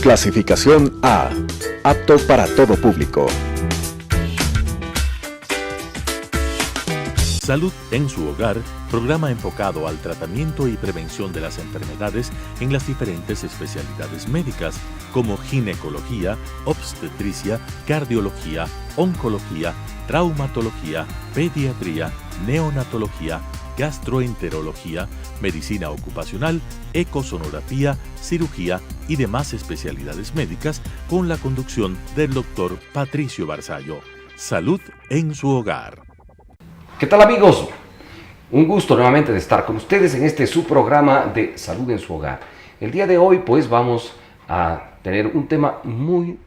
Clasificación A. Apto para todo público. Salud en su hogar, programa enfocado al tratamiento y prevención de las enfermedades en las diferentes especialidades médicas, como ginecología, obstetricia, cardiología, oncología, traumatología, pediatría, neonatología, gastroenterología, medicina ocupacional, ecosonografía, cirugía y demás especialidades médicas, con la conducción del Dr. Patricio Barzallo. Salud en su hogar. ¿Qué tal, amigos? Un gusto nuevamente de estar con ustedes en este su programa de Salud en su hogar. El día de hoy pues vamos a tener un tema muy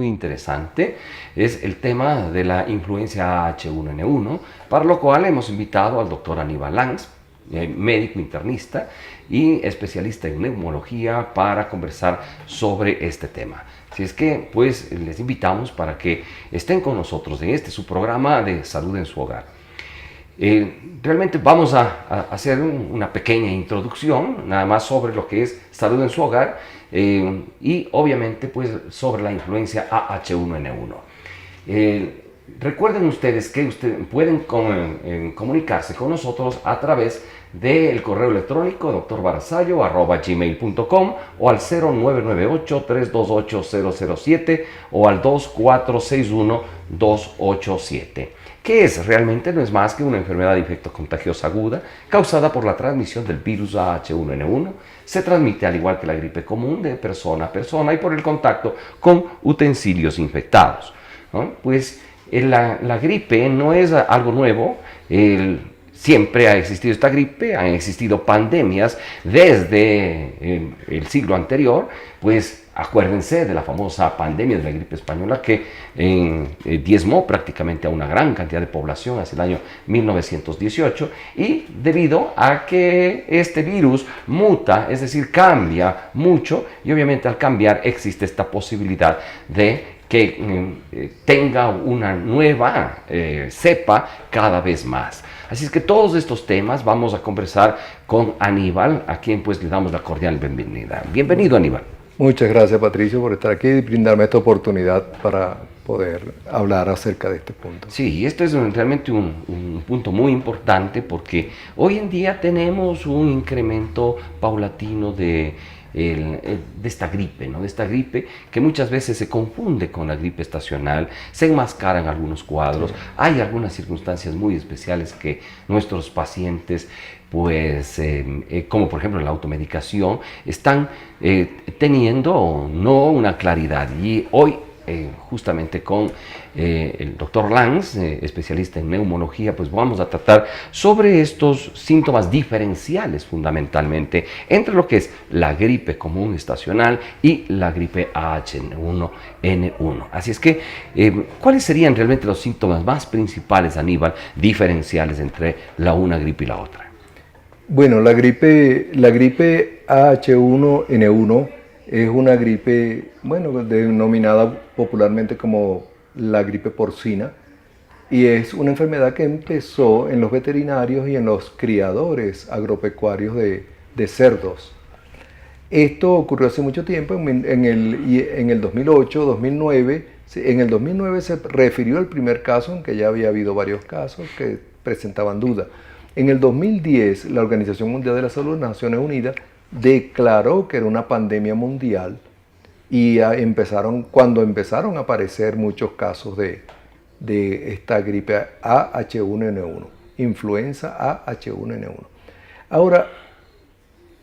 interesante. Es el tema de la influencia H1N1, para lo cual hemos invitado al doctor Aníbal Lanz, médico internista y especialista en neumología, para conversar sobre este tema. Así es que pues les invitamos para que estén con nosotros en este su programa de Salud en su hogar. Realmente vamos a hacer una pequeña introducción nada más sobre lo que es salud en su hogar, y obviamente pues sobre la influencia H1N1. Recuerden ustedes que pueden comunicarse con nosotros a través del correo electrónico drbarzallo@gmail.com o al 0998-328-007 o al 2461-287. ¿Qué es? Realmente no es más que una enfermedad infectocontagiosa aguda causada por la transmisión del virus H1N1. Se transmite al igual que la gripe común de persona a persona y por el contacto con utensilios infectados, ¿no? Pues la gripe no es algo nuevo. Siempre ha existido esta gripe, han existido pandemias desde el siglo anterior. Pues acuérdense de la famosa pandemia de la gripe española que diezmó prácticamente a una gran cantidad de población hacia el año 1918, y debido a que este virus muta, es decir, cambia mucho, y obviamente al cambiar existe esta posibilidad de que tenga una nueva cepa cada vez más. Así es que todos estos temas vamos a conversar con Aníbal, a quien pues le damos la cordial bienvenida. Bienvenido, Aníbal. Muchas gracias, Patricio, por estar aquí y brindarme esta oportunidad para poder hablar acerca de este punto. Sí, esto es realmente un punto muy importante, porque hoy en día tenemos un incremento paulatino de esta gripe, ¿no? De esta gripe que muchas veces se confunde con la gripe estacional, se enmascaran algunos cuadros. Sí. Hay algunas circunstancias muy especiales que nuestros pacientes, pues, como por ejemplo la automedicación, están teniendo no una claridad. Y hoy, justamente con el doctor Lanz, especialista en neumología, pues vamos a tratar sobre estos síntomas diferenciales fundamentalmente entre lo que es la gripe común estacional y la gripe H1N1. Así es que, ¿cuáles serían realmente los síntomas más principales, Aníbal, diferenciales entre la una gripe y la otra? Bueno, la gripe H1N1 es una gripe, bueno, denominada popularmente como la gripe porcina, y es una enfermedad que empezó en los veterinarios y en los criadores agropecuarios de cerdos. Esto ocurrió hace mucho tiempo, en el 2008, 2009. En el 2009 se refirió el primer caso, aunque ya había habido varios casos que presentaban duda. En el 2010, la Organización Mundial de la Salud de las Naciones Unidas declaró que era una pandemia mundial, y cuando empezaron a aparecer muchos casos de esta gripe H1N1, influenza H1N1. Ahora,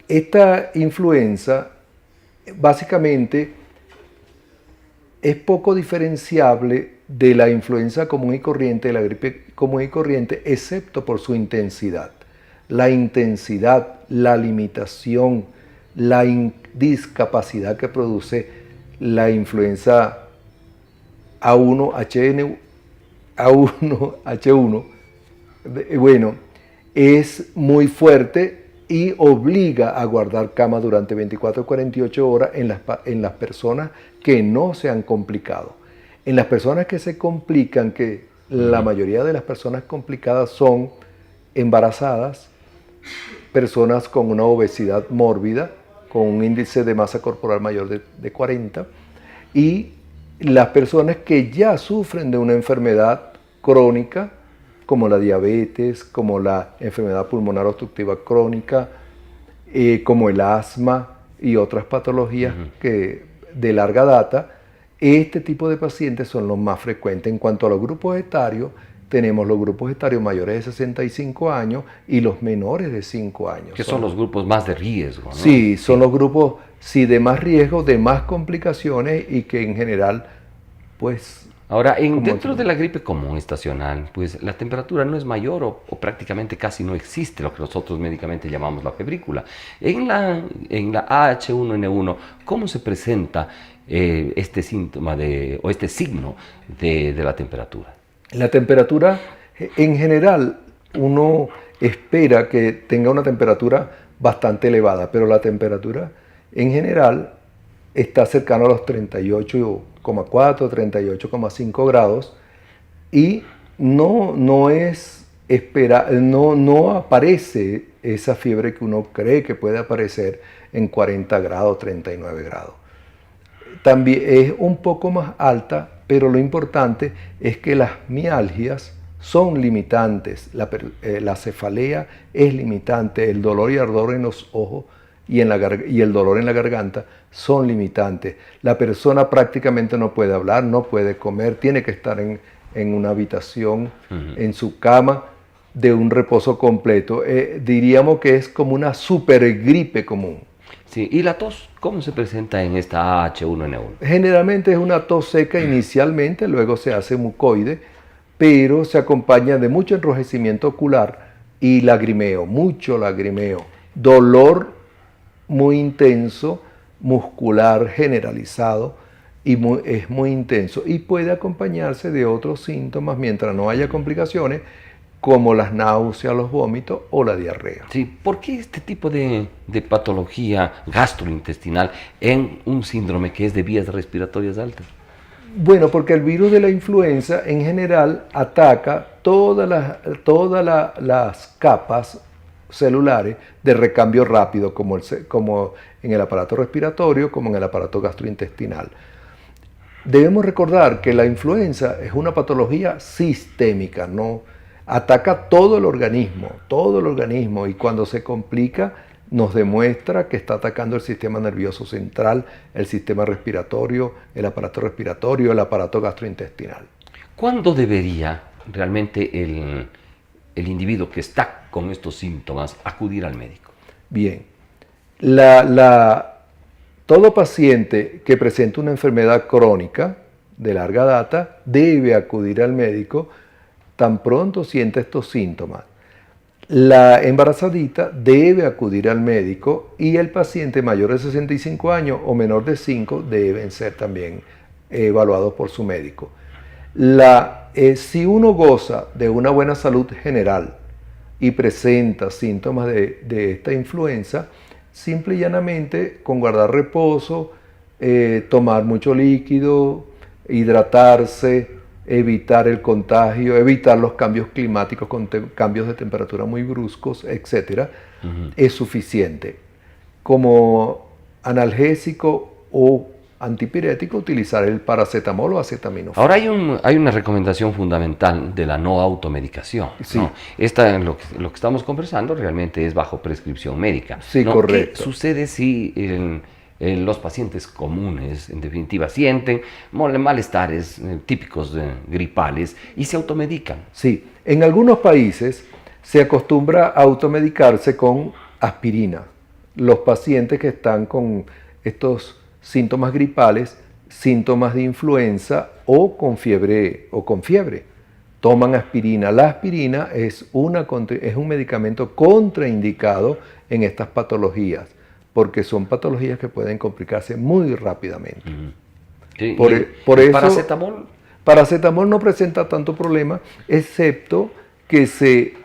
esta influenza básicamente es poco diferenciable de la influenza común y corriente, de la gripe común y corriente, excepto por su intensidad. La intensidad, la limitación, la discapacidad que produce la influenza A1H1, bueno, es muy fuerte y obliga a guardar cama durante 24 a 48 horas en las personas que no se han complicado. En las personas que se complican, que la mayoría de las personas complicadas son embarazadas, personas con una obesidad mórbida, con un índice de masa corporal mayor de 40, y las personas que ya sufren de una enfermedad crónica, como la diabetes, como la enfermedad pulmonar obstructiva crónica, como el asma y otras patologías de larga data, este tipo de pacientes son los más frecuentes. En cuanto a los grupos etarios, tenemos los grupos etarios mayores de 65 años y los menores de 5 años. Que son los grupos más de riesgo, ¿no? Sí, son los grupos de más riesgo, de más complicaciones y que en general, pues... Ahora, dentro de la gripe común estacional, pues la temperatura no es mayor o prácticamente casi no existe lo que nosotros médicamente llamamos la febrícula. En la AH1N1, ¿cómo se presenta este síntoma o este signo de la temperatura? La temperatura, en general, uno espera que tenga una temperatura bastante elevada, pero la temperatura, en general, está cercana a los 38,4, 38,5 grados y no aparece esa fiebre que uno cree que puede aparecer en 40 grados, 39 grados. También es un poco más alta, pero lo importante es que las mialgias son limitantes, la cefalea es limitante, el dolor y ardor en los ojos y el dolor en la garganta son limitantes. La persona prácticamente no puede hablar, no puede comer, tiene que estar en una habitación, en su cama, de un reposo completo. Diríamos que es como una supergripe común. Sí, ¿y la tos cómo se presenta en esta AH1N1? Generalmente es una tos seca inicialmente, luego se hace mucoide, pero se acompaña de mucho enrojecimiento ocular y lagrimeo, mucho lagrimeo, dolor muy intenso, muscular generalizado, y es muy intenso y puede acompañarse de otros síntomas mientras no haya complicaciones como las náuseas, los vómitos o la diarrea. Sí, ¿por qué este tipo de patología gastrointestinal en un síndrome que es de vías respiratorias altas? Bueno, porque el virus de la influenza en general ataca todas las capas celulares de recambio rápido, como en el aparato respiratorio, como en el aparato gastrointestinal. Debemos recordar que la influenza es una patología sistémica, ¿no? Ataca todo el organismo, y cuando se complica nos demuestra que está atacando el sistema nervioso central, el sistema respiratorio, el aparato gastrointestinal. ¿Cuándo debería realmente el individuo que está con estos síntomas acudir al médico? Bien, todo paciente que presenta una enfermedad crónica de larga data debe acudir al médico tan pronto siente estos síntomas. La embarazadita debe acudir al médico y el paciente mayor de 65 años o menor de 5 deben ser también evaluados por su médico. Si uno goza de una buena salud general y presenta síntomas de esta influenza, simple y llanamente con guardar reposo, tomar mucho líquido, hidratarse, evitar el contagio, evitar los cambios climáticos con cambios de temperatura muy bruscos, etc., es suficiente. Como analgésico o antipirético, utilizar el paracetamol o acetaminofén. Ahora hay una recomendación fundamental de la no automedicación. Sí. ¿No? Lo que estamos conversando realmente es bajo prescripción médica. Sí, ¿no? correcto. ¿Qué sucede si los pacientes comunes, en definitiva, sienten malestares típicos gripales y se automedican? Sí, en algunos países se acostumbra a automedicarse con aspirina. Los pacientes que están con estos síntomas gripales, síntomas de influenza o con fiebre, toman aspirina. La aspirina es un medicamento contraindicado en estas patologías, porque son patologías que pueden complicarse muy rápidamente. Sí, Por eso, paracetamol? Paracetamol no presenta tanto problema, excepto que se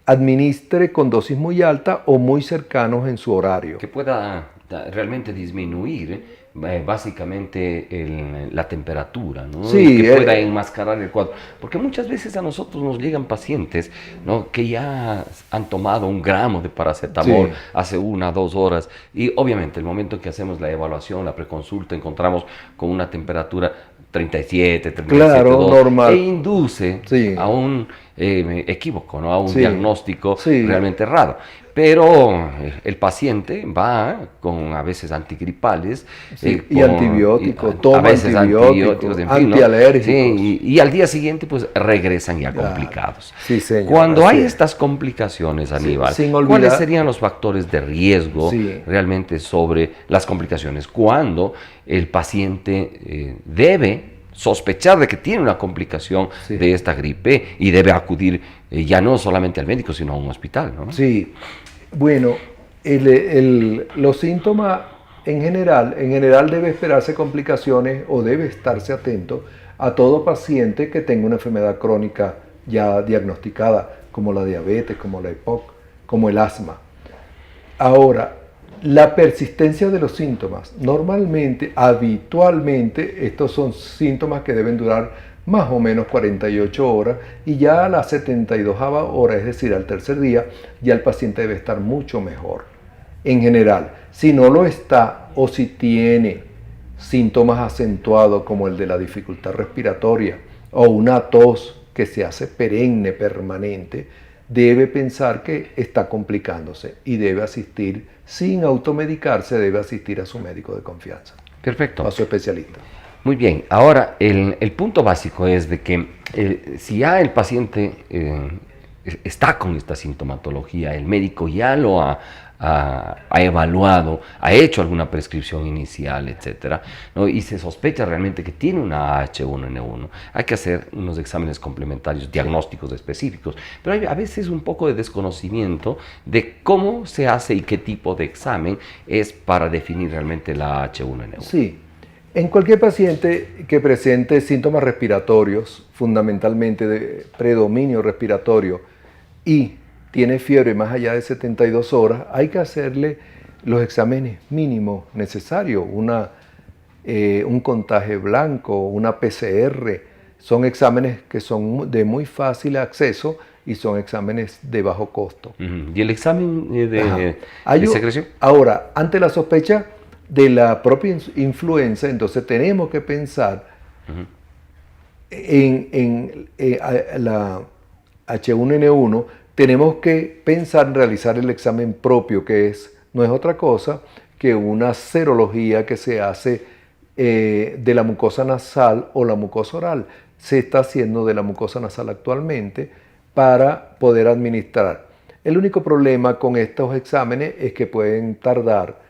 administre con dosis muy alta o muy cercanos en su horario. Que pueda realmente disminuir básicamente la temperatura, ¿no? Sí, que pueda enmascarar el cuadro. Porque muchas veces a nosotros nos llegan pacientes, ¿no?, que ya han tomado 1 gramo de paracetamol Sí. hace 1 o 2 horas y obviamente el momento en que hacemos la evaluación, la preconsulta, encontramos con una temperatura 37, 37, Claro, 2, normal. e induce Sí. a un equívoco, ¿no?, a un Sí. diagnóstico Sí. realmente errado. Pero el paciente va con a veces antigripales Sí, y con- antibióticos, a toma veces antibióticos, en fin, ¿no? antialérgicos. Sí, y al día siguiente pues regresan ya Claro. complicados. Sí, señor, Cuando así hay es. estas complicaciones, Aníbal, sin olvidar- ¿cuáles serían los factores de riesgo Sí. realmente sobre las complicaciones? Cuando el paciente debe sospechar de que tiene una complicación Sí. de esta gripe y debe acudir ya no solamente al médico, sino a un hospital, ¿no? Sí, bueno, los síntomas en general debe esperarse complicaciones o debe estarse atento a todo paciente que tenga una enfermedad crónica ya diagnosticada, como la diabetes, como la EPOC, como el asma. Ahora, la persistencia de los síntomas, normalmente, habitualmente, estos son síntomas que deben durar más o menos 48 horas y ya a las 72ª hora, es decir, al tercer día, ya el paciente debe estar mucho mejor. En general, si no lo está o si tiene síntomas acentuados como el de la dificultad respiratoria o una tos que se hace perenne, permanente, debe pensar que está complicándose y debe asistir, sin automedicarse, debe asistir a su médico de confianza, Perfecto. a su especialista. Muy bien, ahora el punto básico es de que si ya el paciente está con esta sintomatología, el médico ya lo ha evaluado, ha hecho alguna prescripción inicial, etcétera, ¿no?, y se sospecha realmente que tiene una H1N1, hay que hacer unos exámenes complementarios, diagnósticos específicos, pero hay a veces un poco de desconocimiento de cómo se hace y qué tipo de examen es para definir realmente la H1N1. Sí, en cualquier paciente que presente síntomas respiratorios, fundamentalmente de predominio respiratorio, y tiene fiebre más allá de 72 horas, hay que hacerle los exámenes mínimos necesarios, un contagio blanco, una PCR. Son exámenes que son de muy fácil acceso y son exámenes de bajo costo. ¿Y el examen de secreción? Ahora, ante la sospecha de la propia influenza, entonces tenemos que pensar en la H1N1, tenemos que pensar en realizar el examen propio, que no es otra cosa que una serología que se hace de la mucosa nasal o la mucosa oral. Se está haciendo de la mucosa nasal actualmente para poder administrar. El único problema con estos exámenes es que pueden tardar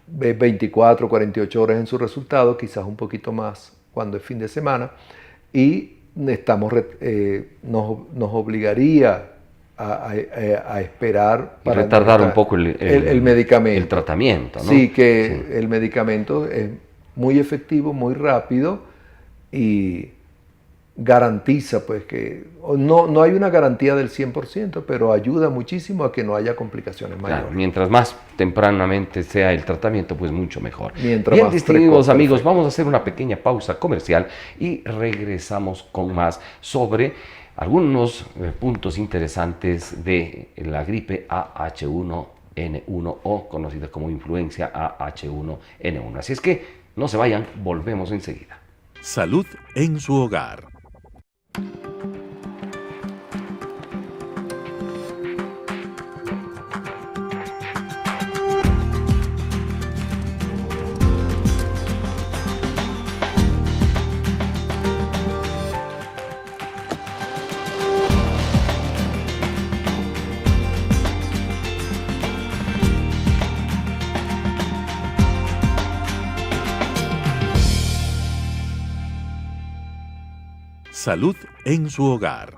24, 48 horas en su resultado, quizás un poquito más cuando es fin de semana, y nos obligaría a esperar para retardar un poco el medicamento. El tratamiento, ¿no? Sí, que sí. El medicamento es muy efectivo, muy rápido y garantiza, pues, que no hay una garantía del 100%, pero ayuda muchísimo a que no haya complicaciones mayores. Claro, mientras más tempranamente sea el tratamiento, pues mucho mejor. Mientras bien, más distinguidos precoz, amigos, perfecto. vamos a hacer una pequeña pausa comercial y regresamos con más sobre algunos puntos interesantes de la gripe AH1N1 o conocida como influencia AH1N1. Así es que no se vayan, volvemos enseguida. Salud en su hogar. Salud en su hogar.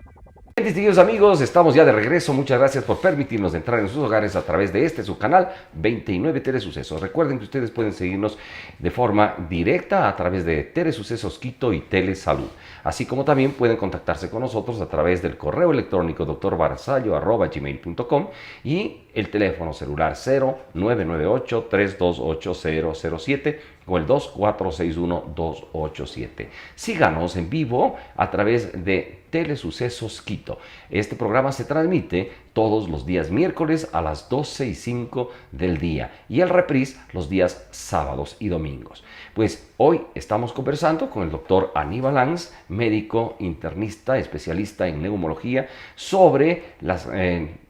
Bien, distinguidos amigos, estamos ya de regreso. Muchas gracias por permitirnos entrar en sus hogares a través de su canal 29 Telesucesos. Recuerden que ustedes pueden seguirnos de forma directa a través de Telesucesos Quito y Telesalud. Así como también pueden contactarse con nosotros a través del correo electrónico drbarzallo@gmail.com y el teléfono celular 0998-328-0007 o el 2461-287. Síganos en vivo a través de Telesucesos Quito. Este programa se transmite todos los días miércoles a las 12:05 del día y el reprise los días sábados y domingos. Pues hoy estamos conversando con el doctor Aníbal Lanz, médico internista, especialista en neumología, sobre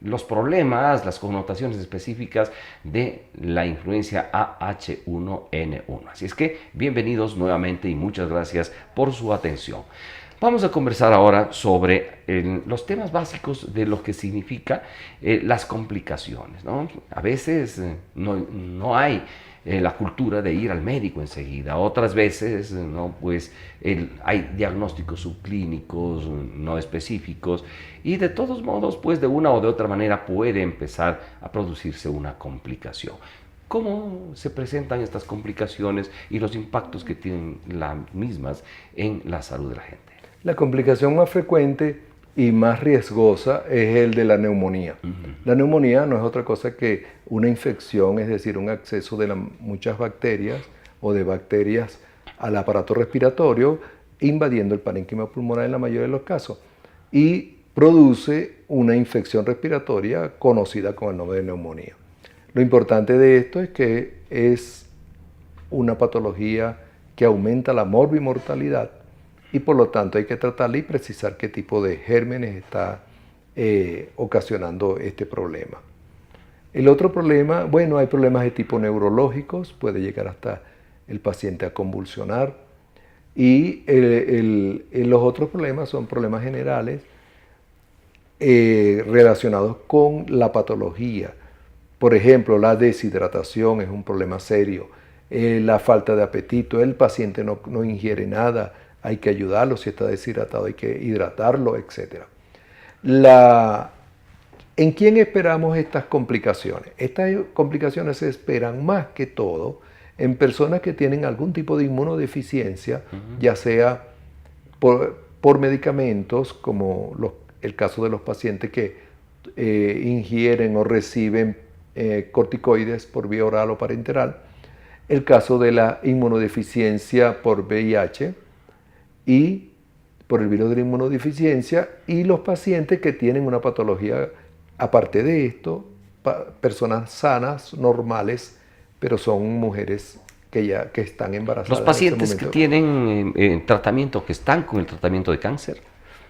los problemas, las connotaciones específicas de la influencia AH1N1. Así es que bienvenidos nuevamente y muchas gracias por su atención. Vamos a conversar ahora sobre los temas básicos de lo que significa las complicaciones, ¿no? A veces no hay la cultura de ir al médico enseguida. Otras veces, ¿no? Pues, hay diagnósticos subclínicos no específicos y de todos modos, pues de una o de otra manera puede empezar a producirse una complicación. ¿Cómo se presentan estas complicaciones y los impactos que tienen las mismas en la salud de la gente? La complicación más frecuente y más riesgosa es el de la neumonía. La neumonía no es otra cosa que una infección, es decir, un acceso de muchas bacterias o de bacterias al aparato respiratorio, invadiendo el parénquima pulmonar en la mayoría de los casos, y produce una infección respiratoria conocida con el nombre de neumonía. Lo importante de esto es que es una patología que aumenta la morbimortalidad y por lo tanto hay que tratarla y precisar qué tipo de gérmenes está ocasionando este problema. El otro problema, bueno, hay problemas de tipo neurológicos, puede llegar hasta el paciente a convulsionar, y los otros problemas son problemas generales relacionados con la patología. Por ejemplo, la deshidratación es un problema serio, la falta de apetito, el paciente no ingiere nada, hay que ayudarlo, si está deshidratado hay que hidratarlo, etc. ¿En quién esperamos estas complicaciones? Estas complicaciones se esperan más que todo en personas que tienen algún tipo de inmunodeficiencia, ya sea por medicamentos, como el caso de los pacientes que ingieren o reciben corticoides por vía oral o parenteral, el caso de la inmunodeficiencia por VIH y por el virus de la inmunodeficiencia, y los pacientes que tienen una patología, aparte de esto, personas sanas, normales, pero son mujeres que están embarazadas. Los pacientes que tienen tratamiento, que están con el tratamiento de cáncer.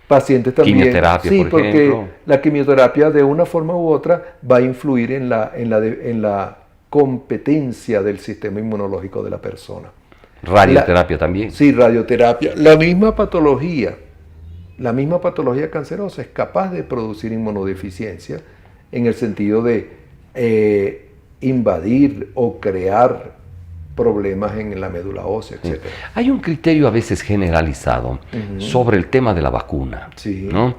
Pacientes también. Quimioterapia, sí, por ejemplo. Porque la quimioterapia de una forma u otra va a influir en la competencia del sistema inmunológico de la persona. Radioterapia también. Sí, radioterapia. La misma patología cancerosa es capaz de producir inmunodeficiencia en el sentido de invadir o crear problemas en la médula ósea, etc. Hay un criterio a veces generalizado sobre el tema de la vacuna, sí, ¿no?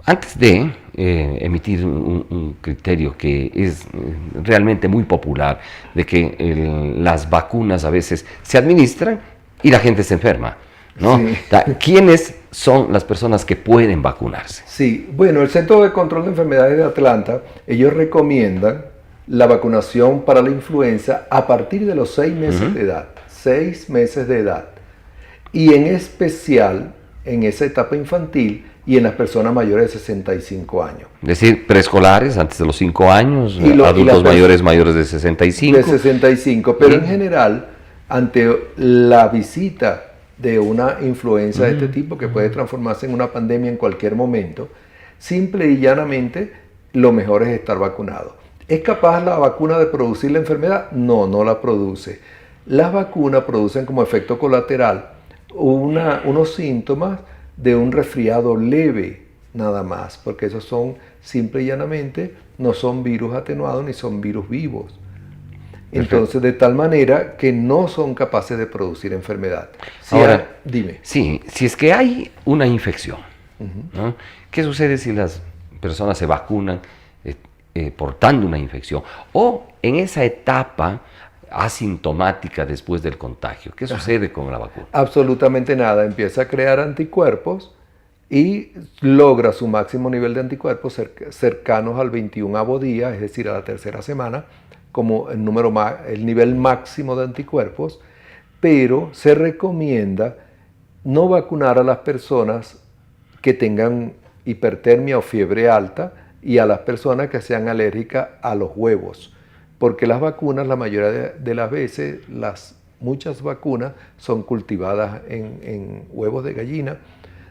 Antes de emitir un criterio que es realmente muy popular, de que las vacunas a veces se administran y la gente se enferma, ¿no? Sí. ¿Quiénes son las personas que pueden vacunarse? Sí, bueno, el Centro de Control de Enfermedades de Atlanta, ellos recomiendan la vacunación para la influenza a partir de los 6 meses de edad, 6 meses de edad, y en especial en esa etapa infantil y en las personas mayores de 65 años. Es decir, preescolares antes de los 5 años, y adultos mayores de 65. De 65, pero en general, ante la visita de una influenza de este tipo, que puede transformarse en una pandemia en cualquier momento, simple y llanamente, lo mejor es estar vacunado. ¿Es capaz la vacuna de producir la enfermedad? No, no la produce. Las vacunas producen como efecto colateral unos síntomas de un resfriado leve, nada más, porque esos son, simple y llanamente, no son virus atenuados ni son virus vivos. Entonces, de tal manera que no son capaces de producir enfermedad. Ahora, dime. Sí, si es que hay una infección, ¿no? ¿Qué sucede si las personas se vacunan portando una infección? O en esa etapa asintomática después del contagio, ¿qué sucede con la vacuna? Absolutamente nada, empieza a crear anticuerpos y logra su máximo nivel de anticuerpos cercanos al 21º día, es decir, a la tercera semana, como el nivel máximo de anticuerpos, pero se recomienda no vacunar a las personas que tengan hipertermia o fiebre alta y a las personas que sean alérgicas a los huevos, porque las vacunas, la mayoría de las veces, muchas vacunas son cultivadas en huevos de gallina,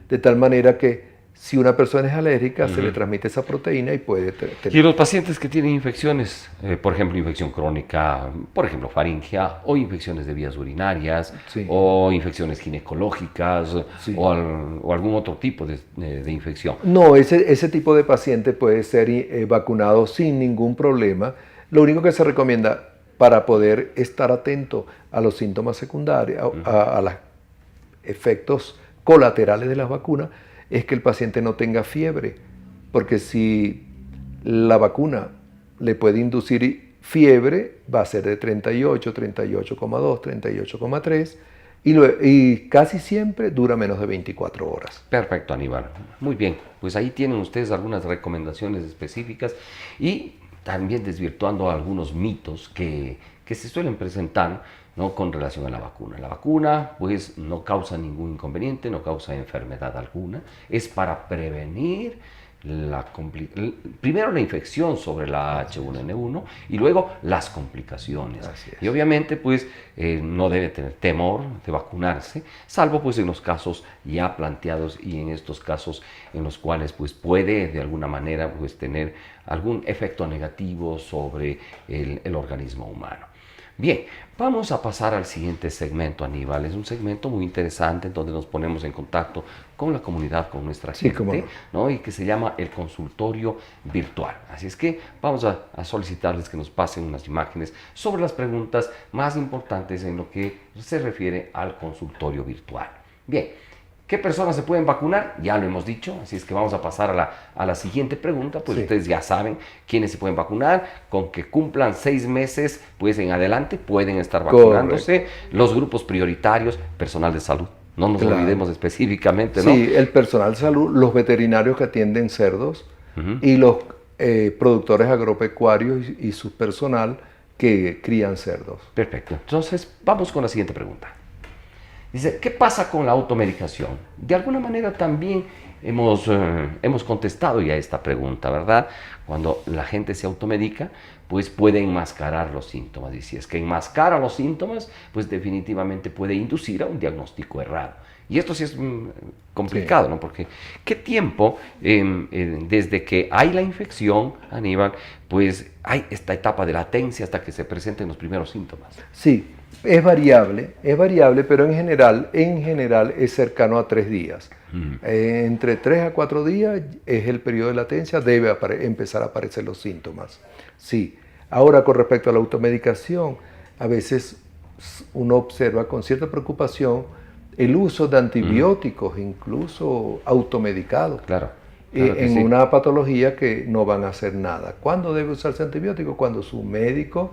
de tal manera que si una persona es alérgica, se le transmite esa proteína y puede tener... Y los pacientes que tienen infecciones, por ejemplo, infección crónica, por ejemplo, faringea, o infecciones de vías urinarias, Sí. o infecciones ginecológicas, Sí. o algún otro tipo de infección. No, ese tipo de paciente puede ser vacunado sin ningún problema. Lo único que se recomienda para poder estar atento a los síntomas secundarios, a los efectos colaterales de las vacunas, es que el paciente no tenga fiebre, porque si la vacuna le puede inducir fiebre, va a ser de 38, 38,2, 38,3, y casi siempre dura menos de 24 horas. Perfecto, Aníbal. Muy bien, pues ahí tienen ustedes algunas recomendaciones específicas y también desvirtuando algunos mitos que se suelen presentar, ¿no?, con relación a la vacuna. La vacuna, pues, no causa ningún inconveniente, no causa enfermedad alguna. Es para prevenir primero la infección sobre la H1N1 y luego las complicaciones. Así es. Y obviamente, pues, no debe tener temor de vacunarse, salvo, pues, en los casos ya planteados y en estos casos en los cuales, pues, puede de alguna manera, pues, tener algún efecto negativo sobre el organismo humano. Bien, vamos a pasar al siguiente segmento, Aníbal. Es un segmento muy interesante en donde nos ponemos en contacto con la comunidad, con nuestra Sí, gente, cómo no. ¿no? Y que se llama el consultorio virtual. Así es que vamos a solicitarles que nos pasen unas imágenes sobre las preguntas más importantes en lo que se refiere al consultorio virtual. Bien, ¿qué personas se pueden vacunar? Ya lo hemos dicho, así es que vamos a pasar a la siguiente pregunta. Pues Sí. ustedes ya saben quiénes se pueden vacunar. Con que cumplan 6 meses, pues en adelante pueden estar vacunándose. Los grupos prioritarios, personal de salud. No nos Claro. olvidemos específicamente, ¿no? Sí, el personal de salud, los veterinarios que atienden cerdos y los productores agropecuarios y su personal que crían cerdos. Perfecto. Entonces, vamos con la siguiente pregunta. Dice, ¿qué pasa con la automedicación? De alguna manera también hemos contestado ya esta pregunta, ¿verdad? Cuando la gente se automedica, pues puede enmascarar los síntomas. Y si es que enmascara los síntomas, pues definitivamente puede inducir a un diagnóstico errado. Y esto sí es complicado, Sí. ¿no? Porque ¿qué tiempo desde que hay la infección, Aníbal, pues hay esta etapa de latencia hasta que se presenten los primeros síntomas? Sí, es variable, pero en general es cercano a 3 días. Entre 3 a 4 días es el periodo de latencia, debe empezar a aparecer los síntomas. Sí. Ahora, con respecto a la automedicación, a veces uno observa con cierta preocupación el uso de antibióticos, incluso automedicados. Claro. Claro que En sí. una patología que no van a hacer nada. ¿Cuándo debe usarse antibiótico? Cuando su médico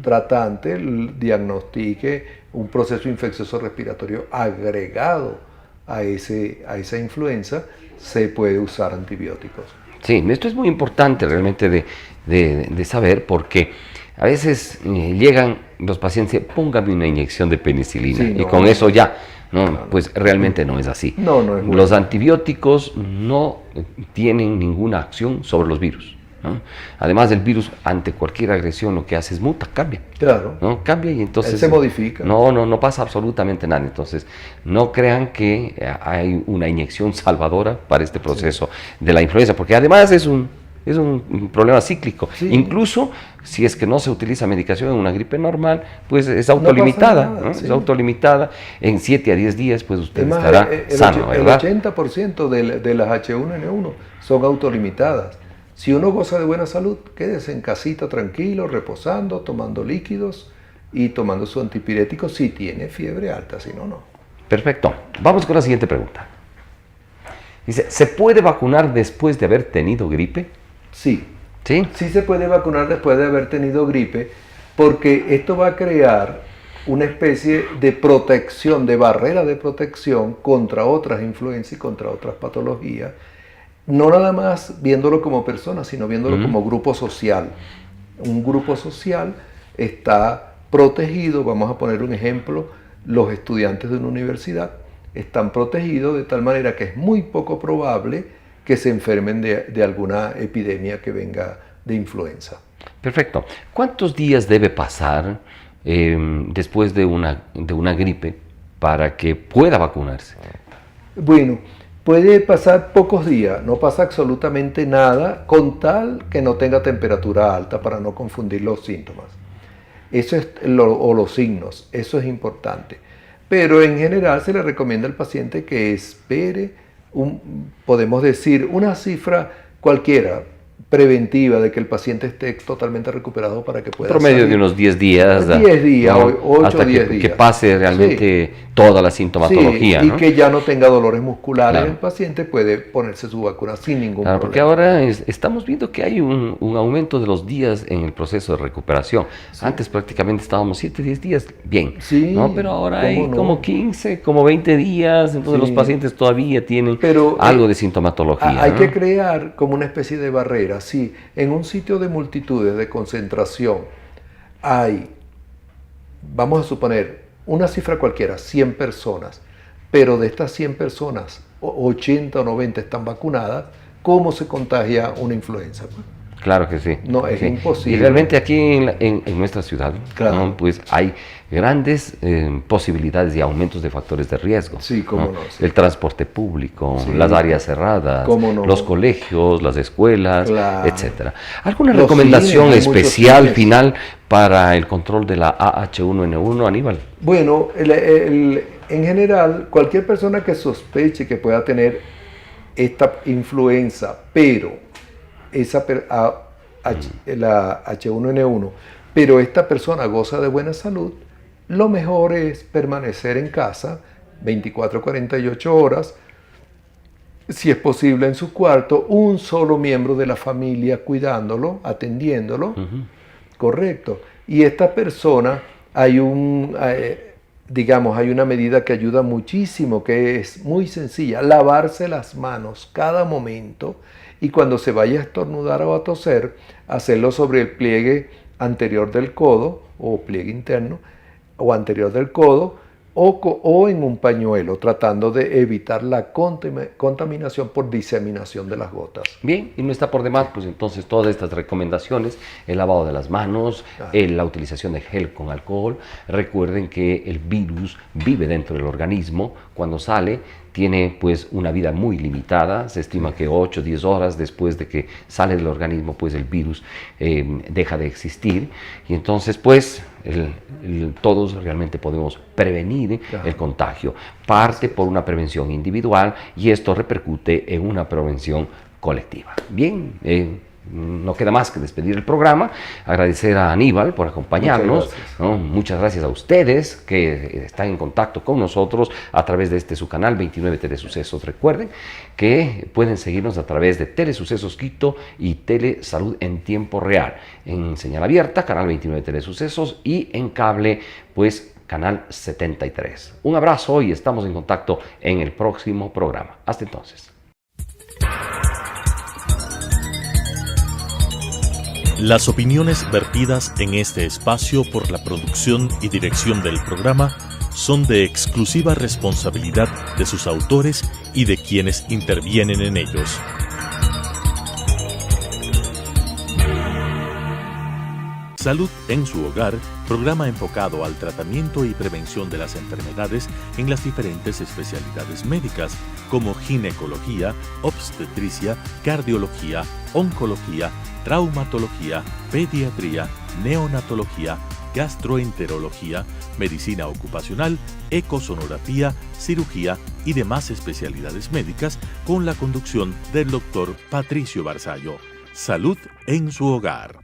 tratante diagnostique un proceso infeccioso respiratorio agregado a esa influenza, se puede usar antibióticos. Sí, esto es muy importante realmente de saber, porque a veces llegan los pacientes y dicen, póngame una inyección de penicilina, Sí, y no, con eso ya. No, claro. pues realmente no es así. No, no es bueno. Los antibióticos no tienen ninguna acción sobre los virus, ¿no? Además, el virus, ante cualquier agresión, lo que hace es muta, cambia. Claro. ¿No? Cambia y entonces... Él se modifica. No pasa absolutamente nada. Entonces, no crean que hay una inyección salvadora para este proceso de la influenza, porque además es un problema cíclico. Sí. Incluso si es que no se utiliza medicación en una gripe normal, pues es autolimitada. No pasa nada, ¿no? sí. Es autolimitada. En 7 a 10 días, pues usted Es más, estará sano, el ¿verdad? 80% de las H1N1 son autolimitadas. Si uno goza de buena salud, quédese en casita tranquilo, reposando, tomando líquidos y tomando su antipirético si tiene fiebre alta, si no, no. Perfecto. Vamos con la siguiente pregunta. Dice, ¿se puede vacunar después de haber tenido gripe? Sí, ¿Sí? sí se puede vacunar después de haber tenido gripe, porque esto va a crear una especie de protección, de barrera de protección contra otras influencias y contra otras patologías, no nada más viéndolo como persona, sino viéndolo como grupo social. Un grupo social está protegido, vamos a poner un ejemplo, los estudiantes de una universidad están protegidos de tal manera que es muy poco probable que se enfermen de alguna epidemia que venga de influenza. Perfecto. ¿Cuántos días debe pasar después de una gripe para que pueda vacunarse? Bueno, puede pasar pocos días, no pasa absolutamente nada, con tal que no tenga temperatura alta para no confundir los síntomas. Eso es o los signos, eso es importante. Pero en general se le recomienda al paciente que espere, podemos decir, una cifra cualquiera, preventiva, de que el paciente esté totalmente recuperado para que pueda promedio salir. de unos 10 días. 10 días, ¿no? 8 hasta o 10 días. Que pase realmente toda la sintomatología. Sí, y ¿no? que ya no tenga dolores musculares, Claro. el paciente puede ponerse su vacuna sin ningún Claro, problema. porque ahora estamos viendo que hay un aumento de los días en el proceso de recuperación. Sí. Antes prácticamente estábamos 7, 10 días bien, Sí, ¿no? Pero ahora hay ¿cómo no? como 15, como 20 días, entonces Sí. los pacientes todavía tienen Pero, algo de sintomatología. Hay ¿no? que crear como una especie de barrera. Sí, en un sitio de multitudes, de concentración, hay, vamos a suponer, una cifra cualquiera, 100 personas, pero de estas 100 personas, 80 o 90 están vacunadas, ¿cómo se contagia una influenza? Claro que sí. No, es Sí. imposible. Y realmente aquí en nuestra ciudad, Claro. ¿no? Pues hay grandes posibilidades y aumentos de factores de riesgo. Sí, cómo no, sí. El transporte público, Sí. las áreas cerradas, Cómo no. los colegios, las escuelas, Claro. etcétera. ¿Alguna Los recomendación cines, hay muchos especial cines. final para el control de la AH1N1, Aníbal? Bueno, en general, cualquier persona que sospeche que pueda tener esta influenza, pero la H1N1, pero esta persona goza de buena salud, lo mejor es permanecer en casa 24 a 48 horas, si es posible en su cuarto, un solo miembro de la familia cuidándolo, atendiéndolo. Correcto. Y esta persona, hay una medida que ayuda muchísimo, que es muy sencilla: lavarse las manos cada momento, y cuando se vaya a estornudar o a toser, hacerlo sobre el pliegue anterior del codo, o pliegue interno, o anterior del codo, o en un pañuelo, tratando de evitar la contaminación por diseminación de las gotas. Bien, y no está por demás, pues entonces todas estas recomendaciones, el lavado de las manos, la utilización de gel con alcohol. Recuerden que el virus vive dentro del organismo. Cuando sale, tiene pues una vida muy limitada. Se estima que 8 o 10 horas después de que sale del organismo, pues el virus deja de existir. Y entonces pues todos realmente podemos prevenir el contagio. Parte por una prevención individual, y esto repercute en una prevención colectiva. Bien, no queda más que despedir el programa, agradecer a Aníbal por acompañarnos. Muchas gracias. ¿no? Muchas gracias a ustedes que están en contacto con nosotros a través de su canal 29 Telesucesos. Recuerden que pueden seguirnos a través de Telesucesos Quito y Telesalud en tiempo real, en señal abierta, canal 29 Telesucesos, y en cable, pues canal 73. Un abrazo y estamos en contacto en el próximo programa. Hasta entonces. Las opiniones vertidas en este espacio por la producción y dirección del programa son de exclusiva responsabilidad de sus autores y de quienes intervienen en ellos. Salud en su hogar, programa enfocado al tratamiento y prevención de las enfermedades en las diferentes especialidades médicas, como ginecología, obstetricia, cardiología, oncología, traumatología, pediatría, neonatología, gastroenterología, medicina ocupacional, ecosonografía, cirugía y demás especialidades médicas, con la conducción del doctor Patricio Barzallo. Salud en su hogar.